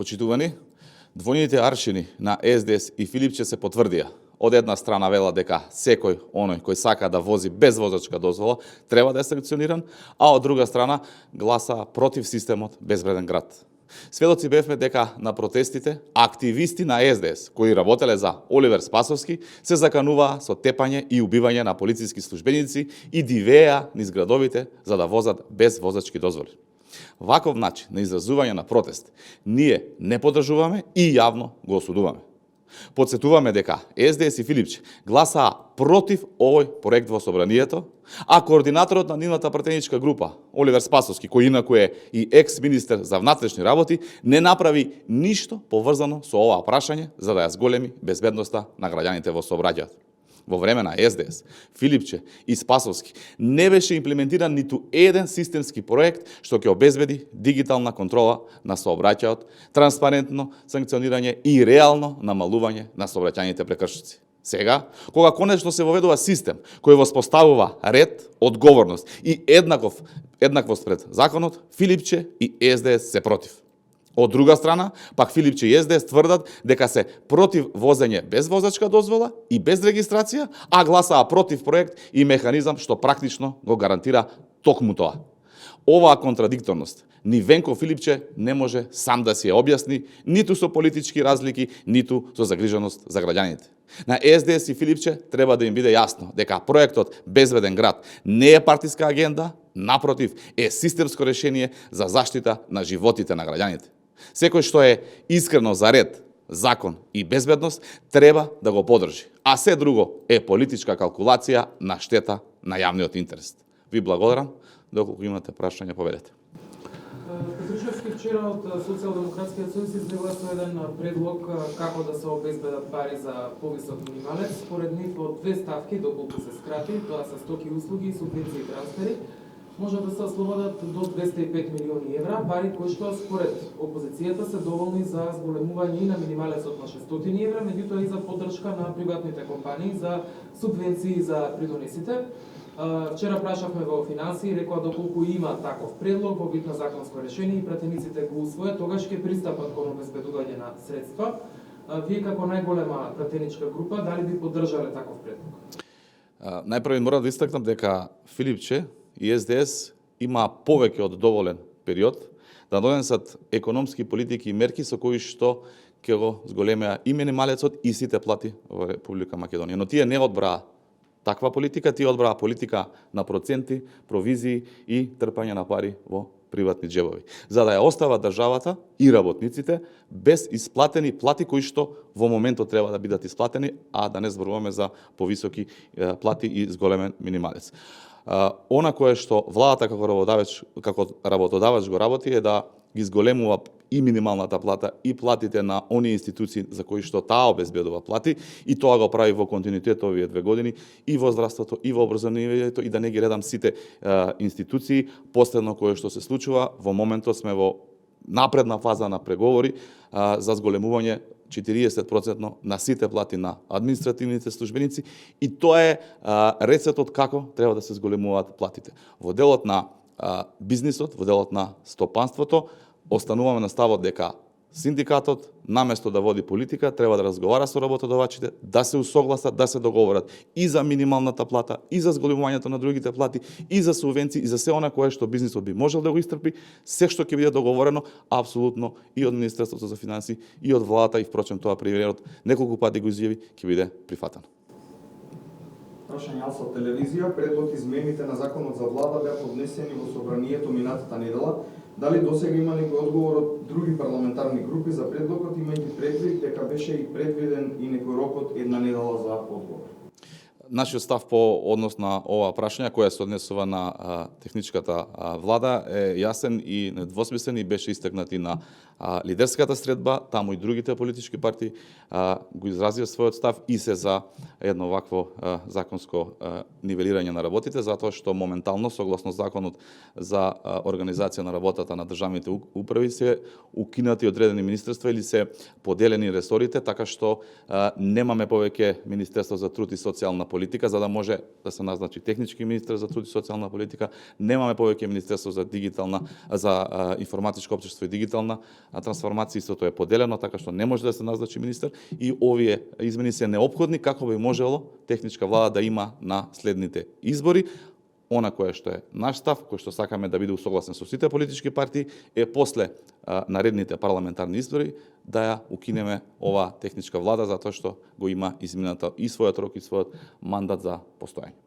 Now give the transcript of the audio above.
Почитувани, двојните аршини на СДС и Филипче се потврдија. Од една страна вела дека секој оној кој сака да вози без возачка дозвола треба да е санкциониран, а од друга страна гласа против системот Безбеден град. Сведоци бевме дека на протестите активисти на СДС кои работеле за Оливер Спасовски се закануваа со тепање и убивање на полициски службеници и дивеа низ градовите за да возат без возачки дозволи. Ваков начин на изразување на протест ние не поддржуваме и јавно го осудуваме. Подсетуваме дека СДС и Филипче гласаа против овој проект во собранието, а координаторот на нивната пратеничка група, Оливер Спасовски, кој инаку е и екс-министер за внатрешни работи, не направи ништо поврзано со оваа прашање за да ја зголеми безбедноста на граѓаните во сообраќајот. Во време на СДС, Филипче и Спасовски не беше имплементиран ниту еден системски проект што ќе обезбеди дигитална контрола на сообраќајот, транспарентно санкционирање и реално намалување на сообраќајните прекршоци. Сега, кога конечно се воведува систем кој воспоставува ред, одговорност и еднаквост пред законот, Филипче и СДС се против. Од друга страна, пак Филипче и СДС тврдат дека се против возење без возачка дозвола и без регистрација, а гласаа против проект и механизам што практично го гарантира токму тоа. Оваа контрадикторност ни Венко Филипче не може сам да си ја објасни, ниту со политички разлики, ниту со загриженост за граѓаните. На СДС и Филипче треба да им биде јасно дека проектот Безбеден град не е партиска агенда, напротив, е системско решение за заштита на животите на граѓаните. Секој што е искрено за ред, закон и безбедност треба да го поддржи, а се друго е политичка калкулација на штета на јавниот интерес. Ви благодарам, доколку имате прашања, поведете. Петрушевски вчера од Социјалдемократскиот сојуз излегува со еден предлог како да се обезбедат пари за повисок минималец. Според нив од две ставки, доколку се скрати, тоа се стоки, услуги, субвенции и трансфери, може да се ослободат до 205 милиони евра, пари кои што според опозицијата се доволни за зголемување и на минималецот на 600 евра, меѓутоа и за поддршка на приватните компании за субвенции за придонесите. Вчера прашавме во финансии, рекоа доколку има таков предлог во вид на законско решение и пратениците го усвојат, тогаш ќе пристапат кон обезбедување на средства. Вие како најголема пратеничка група, дали би поддржале таков предлог? Најпрви мора да истакнам дека Филипче и СДС има повеќе од доволен период да донесат економски политики и мерки со кои што ќе го зголемеа и минималецот и сите плати во Република Македонија. Но тие не одбраа таква политика, тие одбраа политика на проценти, провизии и трпање на пари во приватни джебови, за да ја остава државата и работниците без исплатени плати кои што во моментот треба да бидат исплатени, а да не зборуваме за повисоки плати и зголемен минималец. Она кое што владата како работодавач го работи е да ги зголемува и минималната плата и платите на оние институции за кои што таа обезбедува плати, и тоа го прави во континуитет овие 2 години и во здравството и во образованието, и да не ги редам сите институции. Последно кое што се случува, во моментот сме во напредна фаза на преговори за зголемување 40% на сите плати на административните службеници, и тоа е рецептот како треба да се зголемуваат платите. Во делот на бизнисот, во делот на стопанството, остануваме на ставот дека синдикатот, наместо да води политика, треба да разговара со работодавачите, да се усогласат, да се договорат и за минималната плата, и за зголемувањето на другите плати, и за субвенции, и за се она кое што бизнисот би можел да го истрпи, се што ќе биде договорено, апсолутно и од Министерството за финансии, и од владата, и впрочем тоа премиерот неколку пати го изјави, ќе биде прифатено. Прашање Алса телевизија, предлог измените на законот за влада беа поднесени во собранието минатата недела. Дали досега има некој одговор од други парламентарни групи за предлогот, имајќи предвид дека беше и предвиден и некој рок од една недела за одговор? Нашиот став по однос на ова прашање која се однесува на техничката влада е јасен и недвосмислен и беше истакнат и на лидерската средба, таму и другите политички партии го изразија својот став и се за едно вакво законско нивелирање на работите, затоа што моментално, согласно законот за организација на работата на државните управи, се укинати одредени министерства или се поделени ресорите, така што немаме повеќе Министерство за труд и социјална политика, за да може да се назначи технички министер за труд и социјална политика, немаме повеќе Министерство за информатичко општество и дигитална трансформација истото е поделено, така што не може да се назначи министер и овие измени се неопходни како би можело техничка влада да има на следните избори. Она кое што е наш став, кој што сакаме да биде усогласен со сите политички партии, е после наредните парламентарни избори да ја укинеме ова техничка влада, затоа што го има измината и својот рок и својот мандат за постоење.